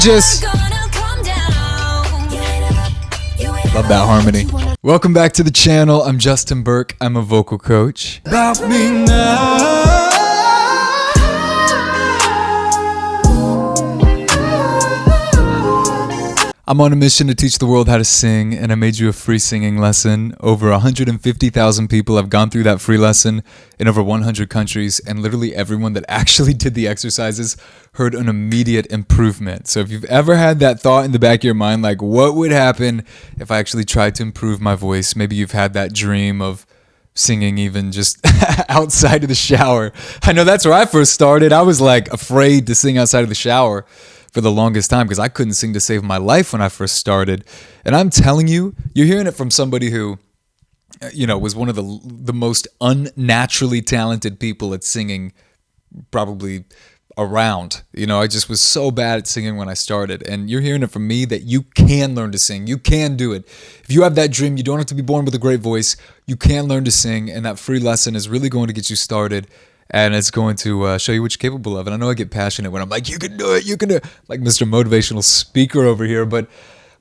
Just love that harmony. Welcome back to the channel. I'm Justin Burke. I'm a vocal coach. About me now. I'm on a mission to teach the world how to sing, and I made you a free singing lesson. Over 150,000 people have gone through that free lesson in over 100 countries, and literally everyone that actually did the exercises heard an immediate improvement. So if you've ever had that thought in the back of your mind, like what would happen if I actually tried to improve my voice? Maybe you've had that dream of singing even just outside of the shower. I know that's where I first started. I was like afraid to sing outside of the shower for the longest time because I couldn't sing to save my life when I first started. And I'm telling you, you're hearing it from somebody who, was one of the most unnaturally talented people at singing probably around. I just was so bad at singing when I started. And you're hearing it from me that you can learn to sing. You can do it. If you have that dream, you don't have to be born with a great voice. You can learn to sing, and that free lesson is really going to get you started. And it's going to show you what you're capable of. And I know I get passionate when I'm like, you can do it, you can do it. Like Mr. Motivational Speaker over here. But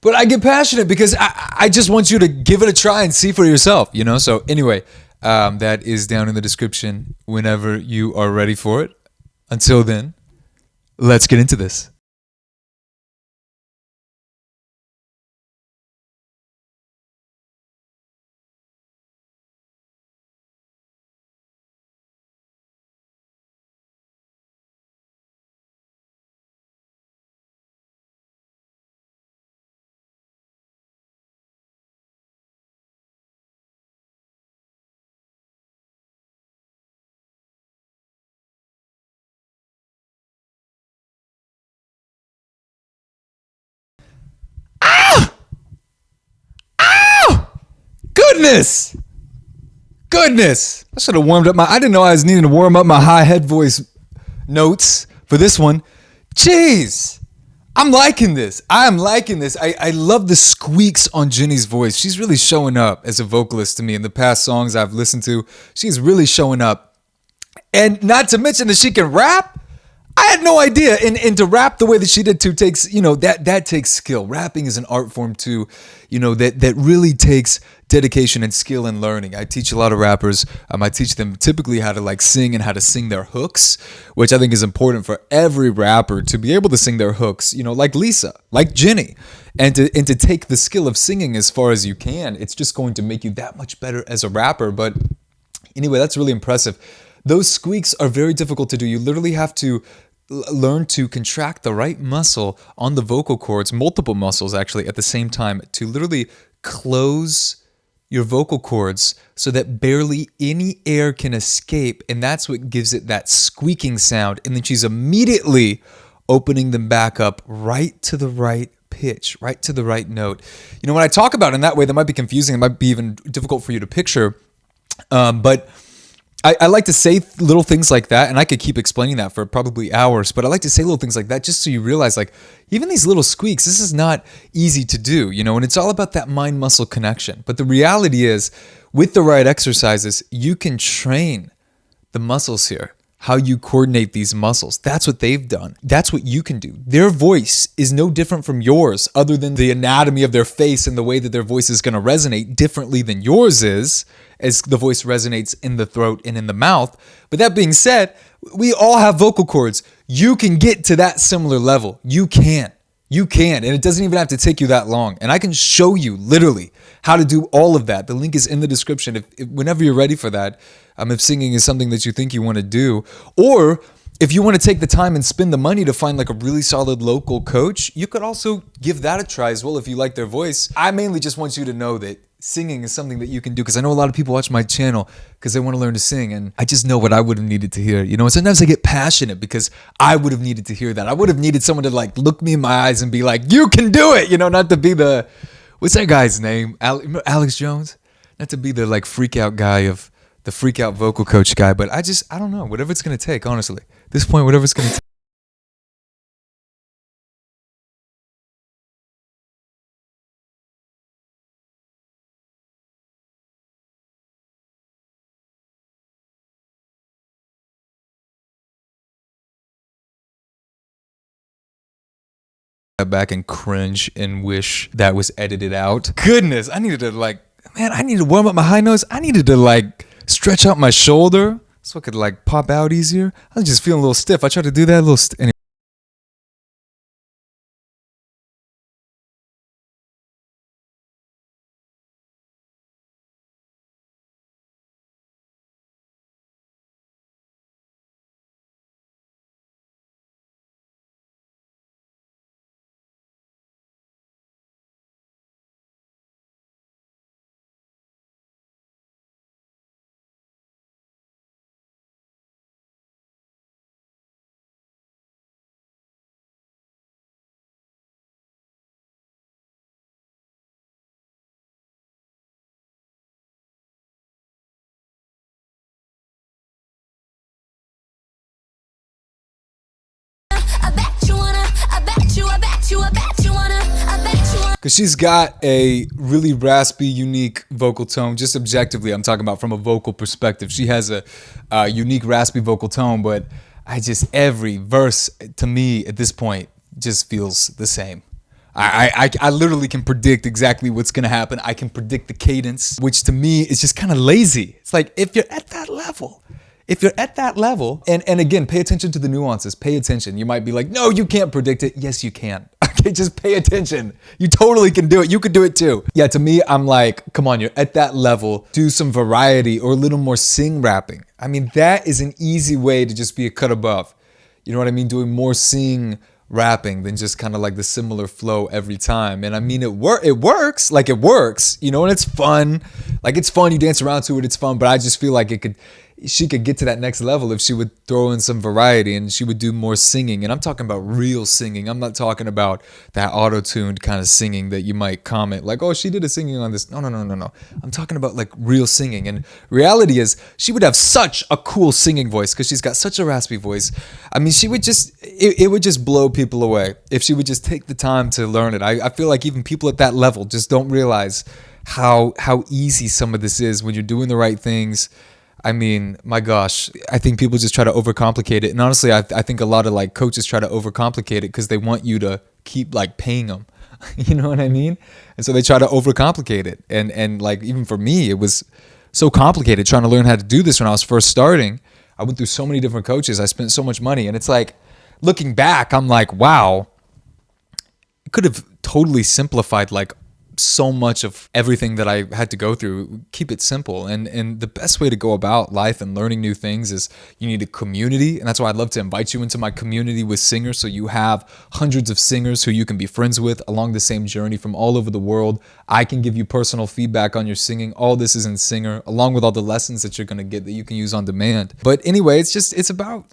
I get passionate because I just want you to give it a try and see for yourself, So anyway, that is down in the description whenever you are ready for it. Until then, let's get into this. Goodness! I should have warmed up I didn't know I was needing to warm up my high head voice notes for this one. Jeez! I'm liking this. I love the squeaks on Jenny's voice. She's really showing up as a vocalist to me in the past songs I've listened to. She's really showing up. And not to mention that she can rap. I had no idea. And to rap the way that she did too takes, that takes skill. Rapping is an art form too, that really takes dedication and skill and learning. I teach a lot of rappers. I teach them typically how to sing and how to sing their hooks, which I think is important for every rapper to be able to sing their hooks, like Lisa, like Jenny, and to take the skill of singing as far as you can. It's just going to make you that much better as a rapper. But anyway, that's really impressive. Those squeaks are very difficult to do. You literally have to learn to contract the right muscle on the vocal cords, multiple muscles actually at the same time, to literally close your vocal cords so that barely any air can escape. And that's what gives it that squeaking sound. And then she's immediately opening them back up right to the right pitch, right to the right note. When I talk about it in that way, that might be confusing. It might be even difficult for you to picture. But I like to say little things like that, and I could keep explaining that for probably hours, but I like to say little things like that just so you realize, even these little squeaks, this is not easy to do, and it's all about that mind-muscle connection. But the reality is, with the right exercises, you can train the muscles here, how you coordinate these muscles. That's what they've done. That's what you can do. Their voice is no different from yours, other than the anatomy of their face and the way that their voice is going to resonate differently than yours is, as the voice resonates in the throat and in the mouth. But that being said, we all have vocal cords. You can get to that similar level. You can. And it doesn't even have to take you that long. And I can show you literally how to do all of that. The link is in the description whenever you're ready for that. If singing is something that you think you want to do, or if you want to take the time and spend the money to find a really solid local coach, you could also give that a try as well if you like their voice. I mainly just want you to know that singing is something that you can do, because I know a lot of people watch my channel because they want to learn to sing, and I just know what I would have needed to hear, and sometimes I get passionate because I would have needed to hear that. I would have needed someone to look me in my eyes and be like, you can do it, not to be the, what's that guy's name? Alex Jones? Not to be the freak out guy of the freak out vocal coach guy, but I don't know, whatever it's going to take, honestly. At this point, whatever it's going to take. back and cringe and wish that was edited out. Goodness, I needed to I needed to warm up my high notes. I needed to stretch out my shoulder so I could pop out easier. I was just feeling a little stiff. I tried to do that a little anyway. Because she's got a really raspy, unique vocal tone. Just objectively, I'm talking about from a vocal perspective. She has a unique, raspy vocal tone, but every verse to me at this point just feels the same. I literally can predict exactly what's going to happen. I can predict the cadence, which to me is just kind of lazy. It's like, if you're at that level, and again, pay attention to the nuances, pay attention. You might be like, no, you can't predict it. Yes, you can. Okay, just pay attention. You totally can do it. You could do it too. Yeah, to me, I'm like, come on, you're at that level. Do some variety or a little more sing rapping. I mean, that is an easy way to just be a cut above. You know what I mean? Doing more sing rapping than just kind of like the similar flow every time. And I mean, it works, it works, you know, and it's fun. It's fun. You dance around to it. It's fun. But I just feel like she could get to that next level if she would throw in some variety and she would do more singing. And I'm talking about real singing. I'm not talking about that auto-tuned kind of singing that you might comment like, oh, she did a singing on this. No. I'm talking about real singing. And reality is she would have such a cool singing voice because she's got such a raspy voice. I mean, she would it would just blow people away if she would just take the time to learn it. I feel like even people at that level just don't realize how easy some of this is when you're doing the right things. I mean, my gosh, I think people just try to overcomplicate it. And honestly, I think a lot of coaches try to overcomplicate it because they want you to keep paying them. You know what I mean? And so they try to overcomplicate it. And even for me, it was so complicated trying to learn how to do this when I was first starting. I went through so many different coaches. I spent so much money. And it's looking back, I'm like, wow, it could have totally simplified so much of everything that I had to go through. Keep it simple. And the best way to go about life and learning new things is you need a community. And that's why I'd love to invite you into my community with singers. So you have hundreds of singers who you can be friends with along the same journey from all over the world. I can give you personal feedback on your singing. All this is in Singer, along with all the lessons that you're going to get that you can use on demand. But anyway, it's about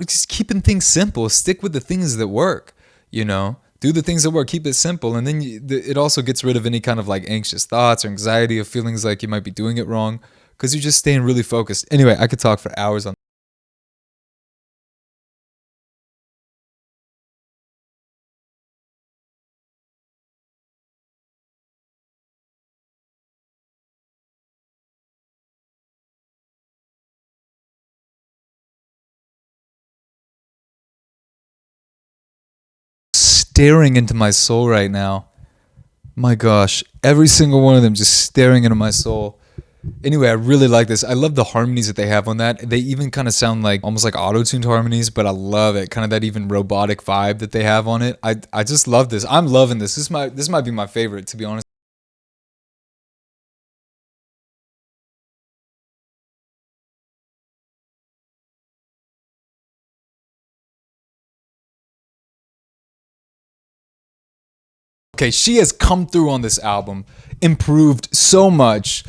just keeping things simple. Stick with the things that work, you know. Do the things that work, keep it simple, and then it also gets rid of any kind of anxious thoughts or anxiety or feelings like you might be doing it wrong because you're just staying really focused. Anyway, I could talk for hours on staring into my soul right now. My gosh, every single one of them just staring into my soul. Anyway, I really like this. I love the harmonies that they have on that. They even kind of sound almost like auto-tuned harmonies, but I love it. Kind of that even robotic vibe that they have on it. I just love this. I'm loving this. This might be my favorite, to be honest. Okay, she has come through on this album, improved so much,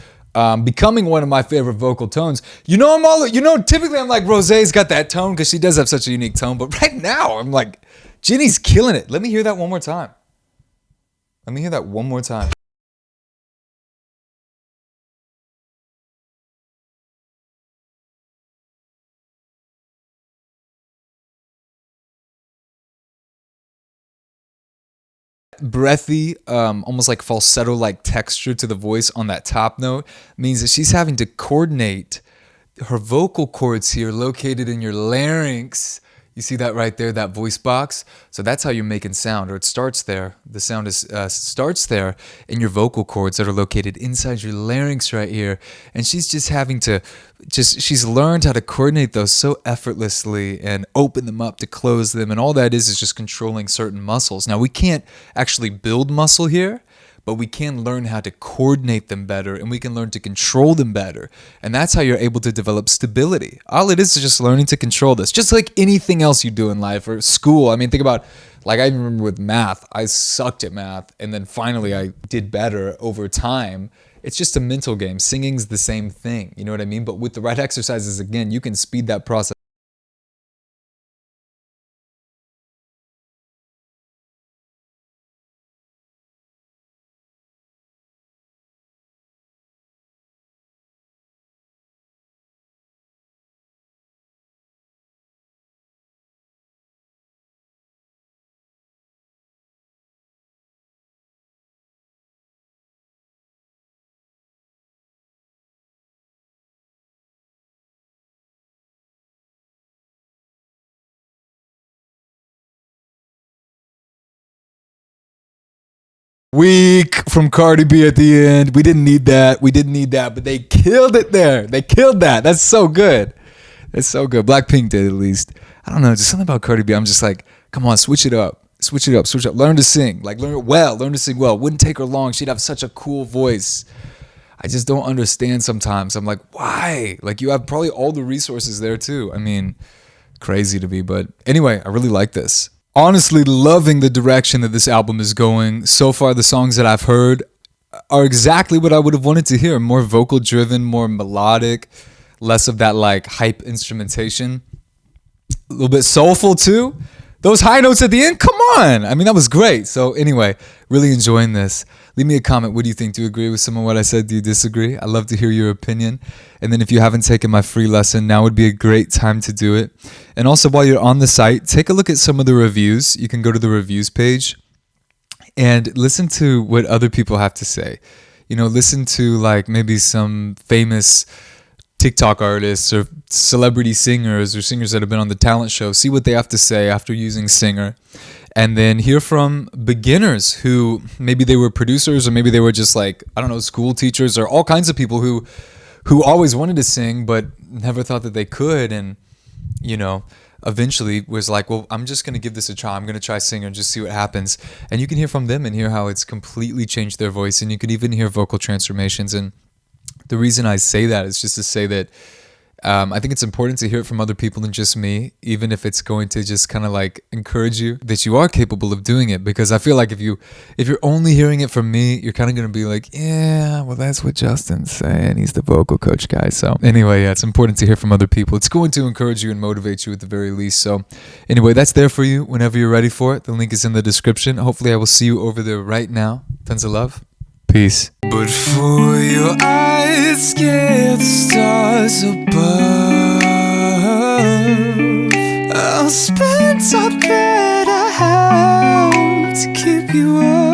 becoming one of my favorite vocal tones. Typically I'm like, Rosé's got that tone because she does have such a unique tone. But right now, I'm like, Jenny's killing it. Let me hear that one more time. Breathy, almost like falsetto like texture to the voice on that top note means that she's having to coordinate her vocal cords here located in your larynx, You see that right there, that voice box? So that's how you're making sound, or it starts there. The sound is starts there in your vocal cords that are located inside your larynx right here. And she's just having to, she's learned how to coordinate those so effortlessly and open them up to close them. And all that is just controlling certain muscles. Now, we can't actually build muscle here, but we can learn how to coordinate them better, and we can learn to control them better. And that's how you're able to develop stability. All it is just learning to control this, just like anything else you do in life or school. I mean, think about, like, I remember with math, I sucked at math, and then finally I did better over time. It's just a mental game. Singing's the same thing, you know what I mean? But with the right exercises, again, you can speed that process. Weak from Cardi B at the end. We didn't need that. We didn't need that, but they killed it there. They killed that. That's so good. That's so good. BLACKPINK did, at least. I don't know, just something about Cardi B. I'm just like, come on, switch it up. Switch it up. Switch it up. Learn to sing. Like, learn it well. Learn to sing well. Wouldn't take her long. She'd have such a cool voice. I just don't understand sometimes. I'm like, why? Like, you have probably all the resources there too. I mean, crazy to me. But anyway, I really like this. Honestly, loving the direction that this album is going. So far, the songs that I've heard are exactly what I would have wanted to hear. More vocal driven, more melodic, less of that like hype instrumentation. A little bit soulful too. Those high notes at the end, come on. I mean, that was great. So anyway, really enjoying this. Leave me a comment. What do you think? Do you agree with some of what I said? Do you disagree? I'd love to hear your opinion. And then if you haven't taken my free lesson, now would be a great time to do it. And also, while you're on the site, take a look at some of the reviews. You can go to the reviews page and listen to what other people have to say. You know, listen to like maybe some famous TikTok artists or celebrity singers or singers that have been on the talent show. See what they have to say after using Singer. And then hear from beginners who maybe they were producers or maybe they were just like, I don't know, school teachers or all kinds of people who always wanted to sing but never thought that they could. And, you know, eventually was like, well, I'm just going to give this a try. I'm going to try Singer and just see what happens. And you can hear from them and hear how it's completely changed their voice. And you could even hear vocal transformations. And the reason I say that is just to say that I think it's important to hear it from other people than just me, even if it's going to just kind of like encourage you that you are capable of doing it. Because I feel like if you're only hearing it from me, you're kind of going to be like, yeah, well, that's what Justin's saying. He's the vocal coach guy. So anyway, yeah, it's important to hear from other people. It's going to encourage you and motivate you at the very least. So anyway, that's there for you whenever you're ready for it. The link is in the description. Hopefully I will see you over there right now. Tons of love. Peace. But for your eyes, scare the stars above. I'll spend all that I have to keep you up.